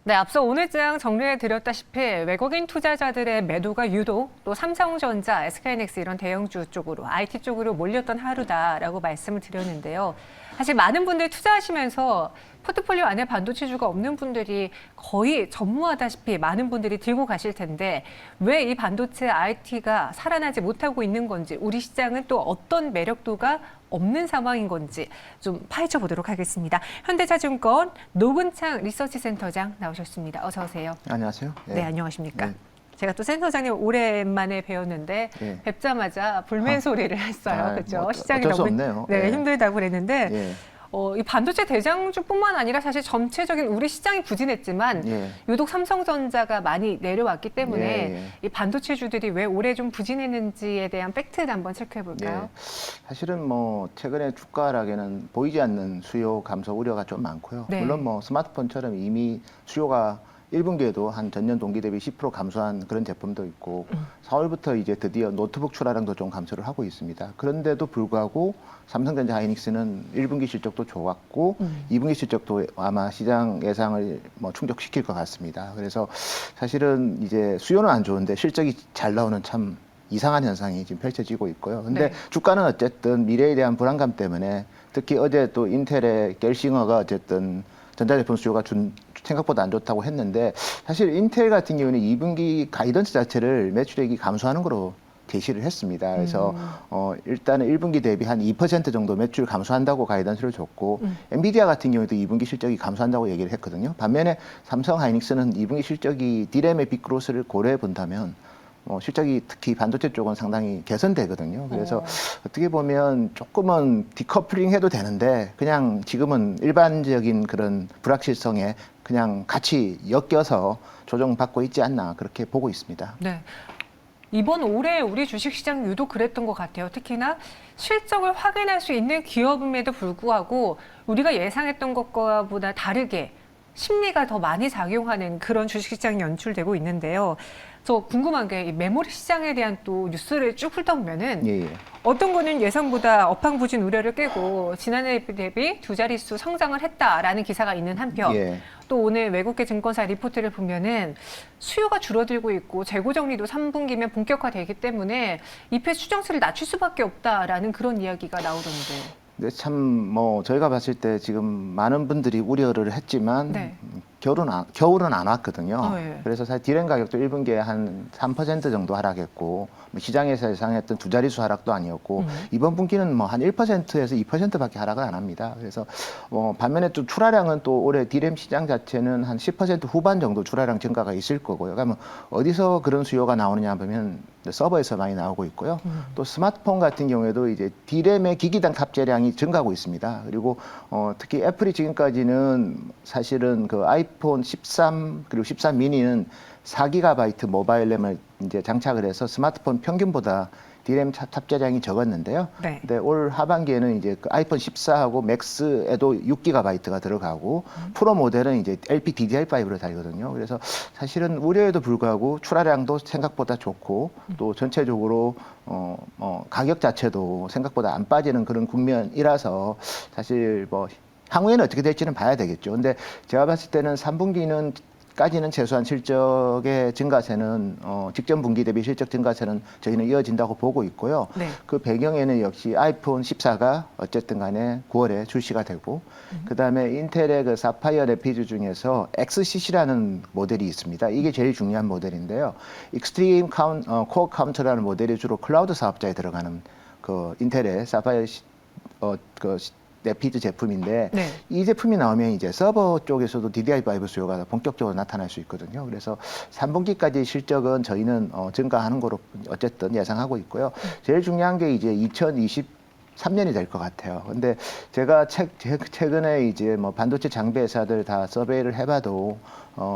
네, 앞서 오늘 장 정리해드렸다시피 외국인 투자자들의 매도가 유독 또 삼성전자, SK하이닉스 이런 대형주 쪽으로, IT 쪽으로 몰렸던 하루다라고 말씀을 드렸는데요. 사실 많은 분들이 투자하시면서 포트폴리오 안에 반도체주가 없는 분들이 거의 전무하다시피 많은 분들이 들고 가실 텐데 왜 이 반도체 IT가 살아나지 못하고 있는 건지, 우리 시장은 또 어떤 매력도가 없는 상황인 건지 좀 파헤쳐 보도록 하겠습니다. 현대자증권 노근창 리서치센터장 나오셨습니다. 어서 오세요. 안녕하세요. 네, 안녕하십니까. 제가 또 센터장님 오랜만에 뵈었는데 뵙자마자 불멘 소리를 했어요. 그렇죠? 뭐 시장이 어쩔 수 너무 없네요. 힘들다고 그랬는데 이 반도체 대장주뿐만 아니라 사실 전체적인 우리 시장이 부진했지만 유독 삼성전자가 많이 내려왔기 때문에 이 반도체주들이 왜 올해 좀 부진했는지에 대한 팩트를 한번 체크해 볼까요? 사실은 뭐 최근에 주가 하락에는 보이지 않는 수요 감소 우려가 좀 많고요. 물론 뭐 스마트폰처럼 이미 수요가 1분기에도 한 전년 동기 대비 10% 감소한 그런 제품도 있고 4월부터 이제 드디어 노트북 출하량도 좀 감소를 하고 있습니다. 그런데도 불구하고 삼성전자 하이닉스는 1분기 실적도 좋았고 2분기 실적도 아마 시장 예상을 뭐 충족시킬 것 같습니다. 그래서 사실은 이제 수요는 안 좋은데 실적이 잘 나오는 참 이상한 현상이 지금 펼쳐지고 있고요. 근데 주가는 어쨌든 미래에 대한 불안감 때문에 특히 어제 또 인텔의 겔싱어가 어쨌든 전자제품 수요가 생각보다 안 좋다고 했는데 사실 인텔 같은 경우는 2분기 가이던스 자체를 매출액이 감소하는 거로 제시를 했습니다. 그래서 일단은 1분기 대비 한 2% 정도 매출 감소한다고 가이던스를 줬고 엔비디아 같은 경우에도 2분기 실적이 감소한다고 얘기를 했거든요. 반면에 삼성 하이닉스는 2분기 실적이 D램의 빅그로스를 고려해 본다면 실적이 특히 반도체 쪽은 상당히 개선되거든요. 그래서 어떻게 보면 조금은 디커플링 해도 되는데 그냥 지금은 일반적인 그런 불확실성에 그냥 같이 엮여서 조정받고 있지 않나 그렇게 보고 있습니다. 네. 이번 올해 우리 주식시장 유독 그랬던 것 같아요. 특히나 실적을 확인할 수 있는 기업임에도 불구하고 우리가 예상했던 것과 보다 다르게 심리가 더 많이 작용하는 그런 주식시장이 연출되고 있는데요. 저 궁금한 게 이 메모리 시장에 대한 또 뉴스를 쭉 훑어보면은 어떤 거는 예상보다 업황부진 우려를 깨고 지난해 대비 두 자릿수 성장을 했다라는 기사가 있는 한편 또 오늘 외국계 증권사 리포트를 보면은 수요가 줄어들고 있고 재고 정리도 3분기면 본격화되기 때문에 EPS 추정치를 낮출 수밖에 없다라는 그런 이야기가 나오던데. 네, 참 뭐 저희가 봤을 때 지금 많은 분들이 우려를 했지만 겨울은 안 왔거든요. 그래서 사실 디램 가격도 1분기에 한 3% 정도 하락했고 시장에서 예상했던 두 자릿수 하락도 아니었고 이번 분기는 뭐 한 1%에서 2%밖에 하락을 안 합니다. 그래서 반면에 또 출하량은 또 올해 디램 시장 자체는 한 10% 후반 정도 출하량 증가가 있을 거고요. 그러면 어디서 그런 수요가 나오느냐 보면 서버에서 많이 나오고 있고요. 또 스마트폰 같은 경우에도 이제 디램의 기기당 탑재량이 증가하고 있습니다. 그리고 특히 애플이 지금까지는 사실은 그 아이폰 13 그리고 13 미니는 4GB 모바일 램을 이제 장착을 해서 스마트폰 평균보다 디램 탑재량이 적었는데요. 근데 올 하반기에는 이제 그 아이폰 14하고 맥스에도 6GB가 들어가고 프로 모델은 이제 LPDDR5로 달거든요. 그래서 사실은 우려에도 불구하고 출하량도 생각보다 좋고 또 전체적으로 가격 자체도 생각보다 안 빠지는 그런 국면이라서 사실 뭐 향후에는 어떻게 될지는 봐야 되겠죠. 근데 제가 봤을 때는 3분기는 까지는 최소한 실적의 증가세는 직전 분기 대비 실적 증가세는 저희는 이어진다고 보고 있고요. 그 배경에는 역시 아이폰 14가 어쨌든 간에 9월에 출시가 되고 그다음에 인텔의 그 사파이어 레피드 중에서 XCC라는 모델이 있습니다. 이게 제일 중요한 모델인데요. 익스트림 코어 카운터라는 모델이 주로 클라우드 사업자에 들어가는 그 인텔의 사파이어 레피드 제품인데 이 제품이 나오면 이제 서버 쪽에서도 DDR5 수요가 본격적으로 나타날 수 있거든요. 그래서 3분기까지 실적은 저희는 증가하는 거로 어쨌든 예상하고 있고요. 제일 중요한 게 이제 2023년이 될 것 같아요. 근데 제가 최근에 이제 뭐 반도체 장비 회사들 다 서베이를 해봐도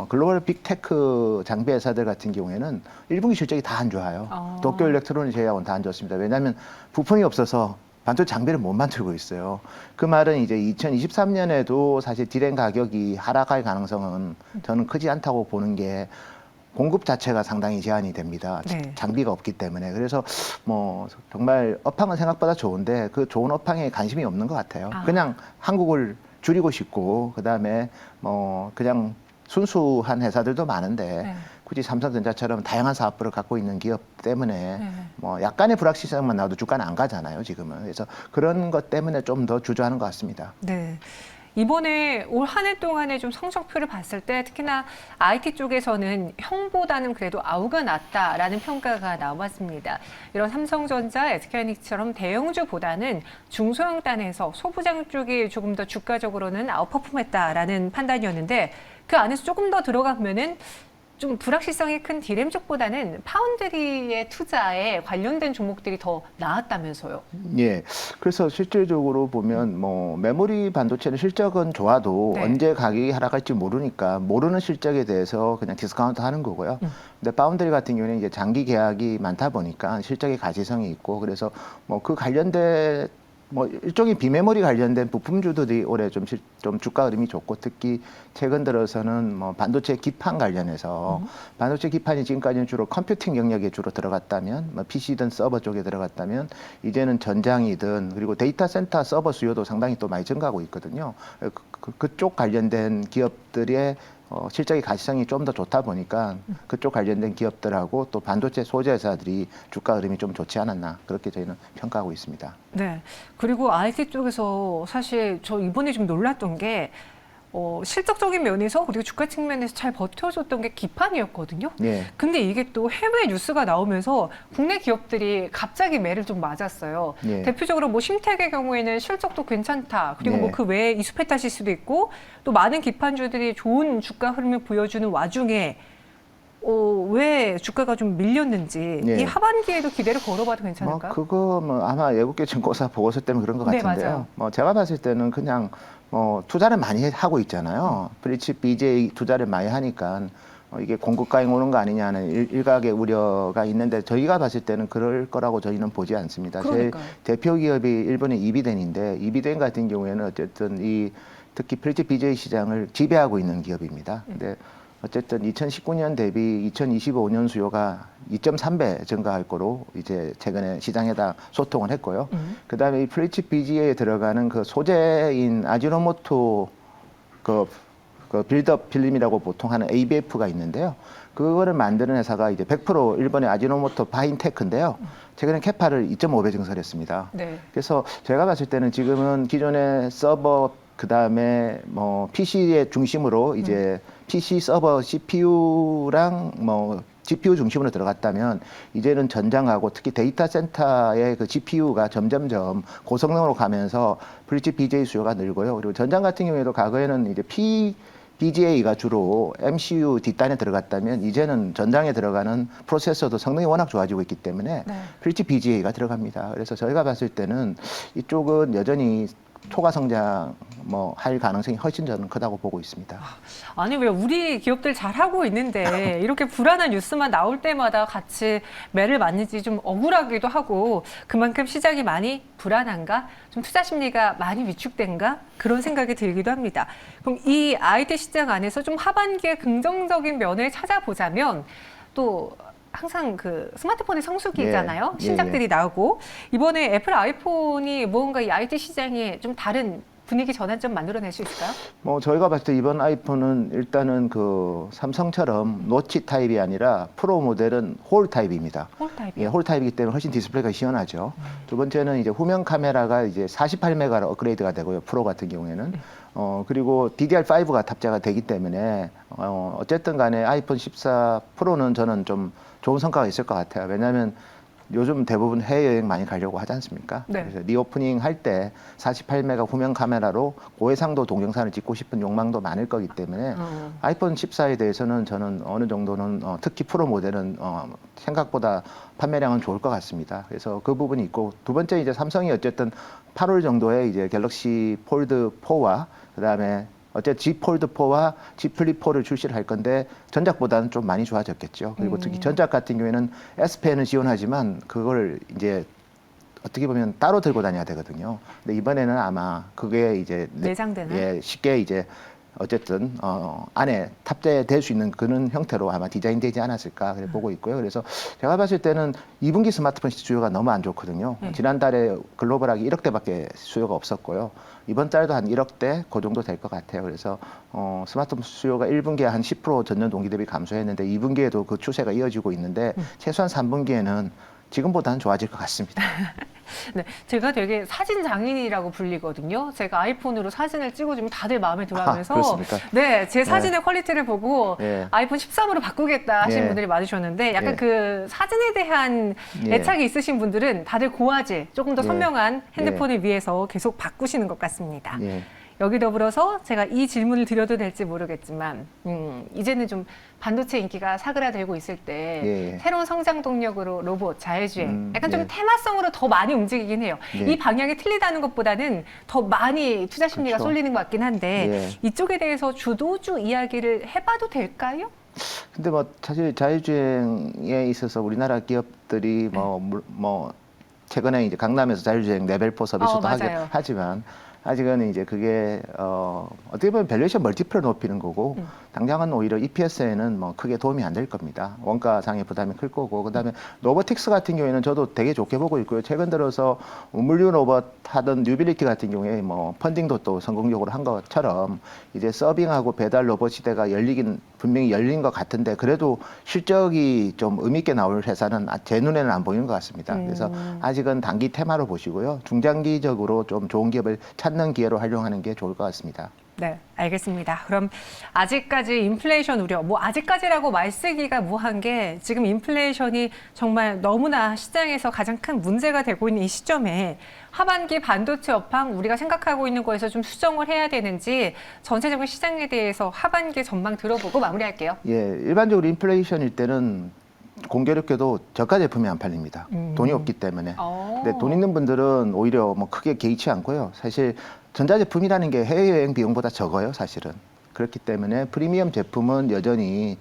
글로벌 빅테크 장비 회사들 같은 경우에는 1분기 실적이 다 안 좋아요. 도쿄 일렉트로닉 제약은 다 안 좋습니다. 왜냐하면 부품이 없어서 반도체 장비를 못 만들고 있어요. 그 말은 이제 2023년에도 사실 디램 가격이 하락할 가능성은 저는 크지 않다고 보는 게 공급 자체가 상당히 제한이 됩니다. 네. 장비가 없기 때문에. 그래서 뭐 정말 업황은 생각보다 좋은데 그 좋은 업황에 관심이 없는 것 같아요. 그냥 한국을 줄이고 싶고 그다음에 뭐 그냥 순수한 회사들도 많은데 네. 굳이 삼성전자처럼 다양한 사업부를 갖고 있는 기업 때문에 뭐 약간의 불확실성만 나와도 주가는 안 가잖아요, 지금은. 그래서 그런 것 때문에 좀 더 주저하는 것 같습니다. 네. 이번에 올 한 해 동안의 좀 성적표를 봤을 때 특히나 IT 쪽에서는 형보다는 그래도 아우가 낫다라는 평가가 나왔습니다. 이런 삼성전자, SK하이닉스처럼 대형주보다는 중소형단에서 소부장 쪽이 조금 더 주가적으로는 아웃퍼폼했다라는 판단이었는데 그 안에서 조금 더 들어가면은 좀 불확실성이 큰 디램 쪽보다는 파운드리의 투자에 관련된 종목들이 더 나았다면서요? 예. 그래서 실질적으로 보면 뭐 메모리 반도체는 실적은 좋아도 네. 언제 가격이 하락할지 모르니까 모르는 실적에 대해서 그냥 디스카운트 하는 거고요. 근데 파운드리 같은 경우는 이제 장기 계약이 많다 보니까 실적의 가시성이 있고 그래서 뭐 그 관련된 뭐 일종의 비메모리 관련된 부품주들이 올해 좀 주가 흐름이 좋고 특히 최근 들어서는 뭐 반도체 기판 관련해서 반도체 기판이 지금까지는 주로 컴퓨팅 영역에 주로 들어갔다면 뭐 PC든 서버 쪽에 들어갔다면 이제는 전장이든 그리고 데이터 센터 서버 수요도 상당히 또 많이 증가하고 있거든요. 그쪽 관련된 기업들의 실적의 가시성이 좀 더 좋다 보니까 그쪽 관련된 기업들하고 또 반도체 소재 회사들이 주가 흐름이 좀 좋지 않았나 그렇게 저희는 평가하고 있습니다. 네. 그리고 IT 쪽에서 사실 저 이번에 좀 놀랐던 게 실적적인 면에서 그리고 주가 측면에서 잘 버텨줬던 게 기판이었거든요. 예. 근데 이게 또 해외 뉴스가 나오면서 국내 기업들이 갑자기 매를 좀 맞았어요. 예. 대표적으로 뭐 심텍의 경우에는 실적도 괜찮다. 그리고 예. 뭐 그 외에 이수페타시스도 있고 또 많은 기판주들이 좋은 주가 흐름을 보여주는 와중에 왜 주가가 좀 밀렸는지 예. 이 하반기에도 기대를 걸어봐도 괜찮을까요? 그거 뭐 아마 외국계 증권사 보고서 때문에 그런 것 네, 같은데요. 맞아요. 뭐 제가 봤을 때는 그냥 투자를 많이 하고 있잖아요. 프리츠 BJ 투자를 많이 하니까 이게 공급가행 오는 거 아니냐는 일각의 우려가 있는데 저희가 봤을 때는 그럴 거라고 저희는 보지 않습니다. 그러니까요. 제 대표 기업이 일본의 이비덴인데 이비덴 같은 경우에는 어쨌든 특히 프리츠 BJ 시장을 지배하고 있는 기업입니다. 근데 어쨌든 2019년 대비 2025년 수요가 2.3배 증가할 거로 이제 최근에 시장에다 소통을 했고요. 그다음에 이 프리츠 BG에 들어가는 그 소재인 아지노모토 그 빌드업 필름이라고 보통 하는 ABF가 있는데요. 그거를 만드는 회사가 이제 100% 일본의 아지노모토 바인테크인데요. 최근에 캐파를 2.5배 증설했습니다. 네. 그래서 제가 봤을 때는 지금은 기존의 서버 그다음에 뭐 PC의 중심으로 이제 PC 서버 CPU랑 뭐 GPU 중심으로 들어갔다면 이제는 전장하고 특히 데이터 센터의 그 GPU가 점점점 고성능으로 가면서 브릿지 BJ 수요가 늘고요. 그리고 전장 같은 경우에도 과거에는 이제 BGA가 주로 MCU 뒷단에 들어갔다면 이제는 전장에 들어가는 프로세서도 성능이 워낙 좋아지고 있기 때문에 브릿지 BGA가 들어갑니다. 그래서 저희가 봤을 때는 이쪽은 여전히 초과 성장 할 가능성이 훨씬 저는 크다고 보고 있습니다. 아니 왜 우리 기업들 잘하고 있는데 이렇게 불안한 뉴스만 나올 때마다 같이 매를 맞는지 좀 억울하기도 하고 그만큼 시장이 많이 불안한가? 좀 투자 심리가 많이 위축된가? 그런 생각이 들기도 합니다. 그럼 이 IT 시장 안에서 좀 하반기에 긍정적인 면을 찾아보자면 또 항상 그 스마트폰의 성수기잖아요. 예, 신작들이 나오고 이번에 애플 아이폰이 뭔가 이 IT 시장에 좀 다른 분위기 전환점 만들어낼 수 있을까요? 저희가 봤을 때 이번 아이폰은 일단은 그 삼성처럼 노치 타입이 아니라 프로 모델은 홀 타입입니다. 홀 타입이요? 예, 홀 타입이기 때문에 훨씬 디스플레이가 시원하죠. 두 번째는 이제 후면 카메라가 이제 48메가로 업그레이드가 되고요. 프로 같은 경우에는. 그리고 DDR5가 탑재가 되기 때문에 어쨌든 간에 아이폰 14 프로는 저는 좀 좋은 성과가 있을 것 같아요. 왜냐하면 요즘 대부분 해외여행 많이 가려고 하지 않습니까? 네. 그래서 리오프닝 할 때 48메가 후면 카메라로 고해상도 동영상을 찍고 싶은 욕망도 많을 거기 때문에 아이폰 14에 대해서는 저는 어느 정도는 특히 프로 모델은 생각보다 판매량은 좋을 것 같습니다. 그래서 그 부분이 있고 두 번째 이제 삼성이 어쨌든 8월 정도에 이제 갤럭시 폴드 4와 그다음에 어쨌든 G 폴드 4와 G 플립 4를 출시를 할 건데 전작보다는 좀 많이 좋아졌겠죠. 그리고 특히 전작 같은 경우에는 S 펜은 지원하지만 그걸 이제 어떻게 보면 따로 들고 다녀야 되거든요. 근데 이번에는 아마 그게 이제 내장되는 예, 쉽게 이제 어쨌든 안에 탑재될 수 있는 그런 형태로 아마 디자인되지 않았을까 그래 보고 있고요. 그래서 제가 봤을 때는 2분기 스마트폰 수요가 너무 안 좋거든요. 지난달에 글로벌하게 1억 대밖에 수요가 없었고요. 이번 달도 한 1억 대 그 정도 될 것 같아요. 그래서 스마트폰 수요가 1분기에 한 10% 전년 동기 대비 감소했는데 2분기에도 그 추세가 이어지고 있는데 최소한 3분기에는 지금보다는 좋아질 것 같습니다. 네, 제가 되게 사진 장인이라고 불리거든요. 제가 아이폰으로 사진을 찍어주면 다들 마음에 들어하면서 그렇습니까? 네, 제 사진의 퀄리티를 보고 예. 아이폰 13으로 바꾸겠다 하시는 예. 분들이 많으셨는데 약간 예. 그 사진에 대한 예. 애착이 있으신 분들은 다들 고화질, 조금 더 예. 선명한 핸드폰을 위해서 계속 바꾸시는 것 같습니다. 예. 여기 더불어서 제가 이 질문을 드려도 될지 모르겠지만 이제는 좀 반도체 인기가 사그라들고 있을 때 예. 새로운 성장 동력으로 로봇, 자율주행 약간 좀 예. 테마성으로 더 많이 움직이긴 해요. 예. 이 방향이 틀리다는 것보다는 더 많이 투자 심리가 그렇죠. 쏠리는 것 같긴 한데 예. 이쪽에 대해서 주도주 이야기를 해봐도 될까요? 근데 뭐 사실 자율주행에 있어서 우리나라 기업들이 뭐 최근에 이제 강남에서 자율주행 레벨4 서비스도 맞아요. 하지만 아직은 이제 그게 어떻게 보면 밸류에이션 멀티플을 높이는 거고 당장은 오히려 EPS에는 뭐 크게 도움이 안 될 겁니다. 원가상의 부담이 클 거고 그다음에 로보틱스 같은 경우에는 저도 되게 좋게 보고 있고요. 최근 들어서 물류 로봇 하던 뉴빌리티 같은 경우에 뭐 펀딩도 또 성공적으로 한 것처럼 이제 서빙하고 배달 로봇 시대가 분명히 열린 것 같은데 그래도 실적이 좀 의미 있게 나올 회사는 제 눈에는 안 보이는 것 같습니다. 그래서 아직은 단기 테마로 보시고요. 중장기적으로 좀 좋은 기업을 찾는 기회로 활용하는 게 좋을 것 같습니다. 네, 알겠습니다. 그럼 아직까지 인플레이션 우려, 뭐 아직까지라고 말 쓰기가 뭐한 게 지금 인플레이션이 정말 너무나 시장에서 가장 큰 문제가 되고 있는 이 시점에 하반기 반도체 업황 우리가 생각하고 있는 거에서 좀 수정을 해야 되는지 전체적인 시장에 대해서 하반기 전망 들어보고 마무리할게요. 예, 일반적으로 인플레이션일 때는 공교롭게도 저가 제품이 안 팔립니다. 돈이 없기 때문에. 근데 돈 있는 분들은 오히려 뭐 크게 개의치 않고요. 사실 전자제품이라는 게 해외여행 비용보다 적어요, 사실은. 그렇기 때문에 프리미엄 제품은 여전히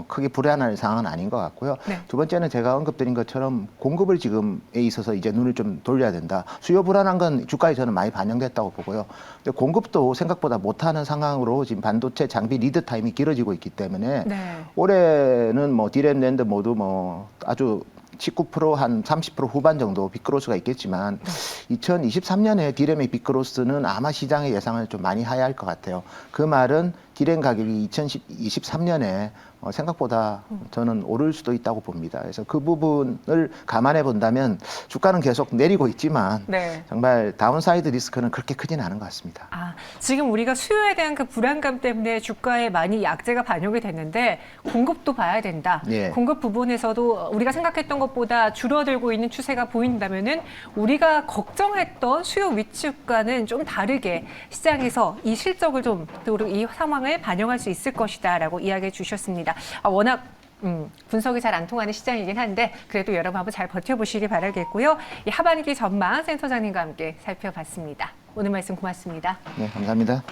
크게 불안할 상황은 아닌 것 같고요. 네. 두 번째는 제가 언급드린 것처럼 공급을 지금에 있어서 이제 눈을 좀 돌려야 된다. 수요 불안한 건 주가에 저는 많이 반영됐다고 보고요. 근데 공급도 생각보다 못하는 상황으로 지금 반도체 장비 리드 타임이 길어지고 있기 때문에 네. 올해는 뭐 디램 랜드 모두 뭐 아주 19% 한 30% 후반 정도 빅그로스가 있겠지만 2023년에 디램의 빅그로스는 아마 시장의 예상을 좀 많이 하야할 것 같아요. 그 말은 디램 가격이 2023년에 생각보다 저는 오를 수도 있다고 봅니다. 그래서 그 부분을 감안해 본다면 주가는 계속 내리고 있지만 네. 정말 다운사이드 리스크는 그렇게 크지는 않은 것 같습니다. 지금 우리가 수요에 대한 그 불안감 때문에 주가에 많이 약재가 반영이 됐는데 공급도 봐야 된다. 예. 공급 부분에서도 우리가 생각했던 것보다 줄어들고 있는 추세가 보인다면은 우리가 걱정했던 수요 위축과는 좀 다르게 시장에서 이 실적을 좀 그리고 이 상황을 반영할 수 있을 것이다라고 이야기해 주셨습니다. 워낙 분석이 잘 안 통하는 시장이긴 한데 그래도 여러분 한번 잘 버텨보시기 바라겠고요. 이 하반기 전망 센터장님과 함께 살펴봤습니다. 오늘 말씀 고맙습니다. 네, 감사합니다.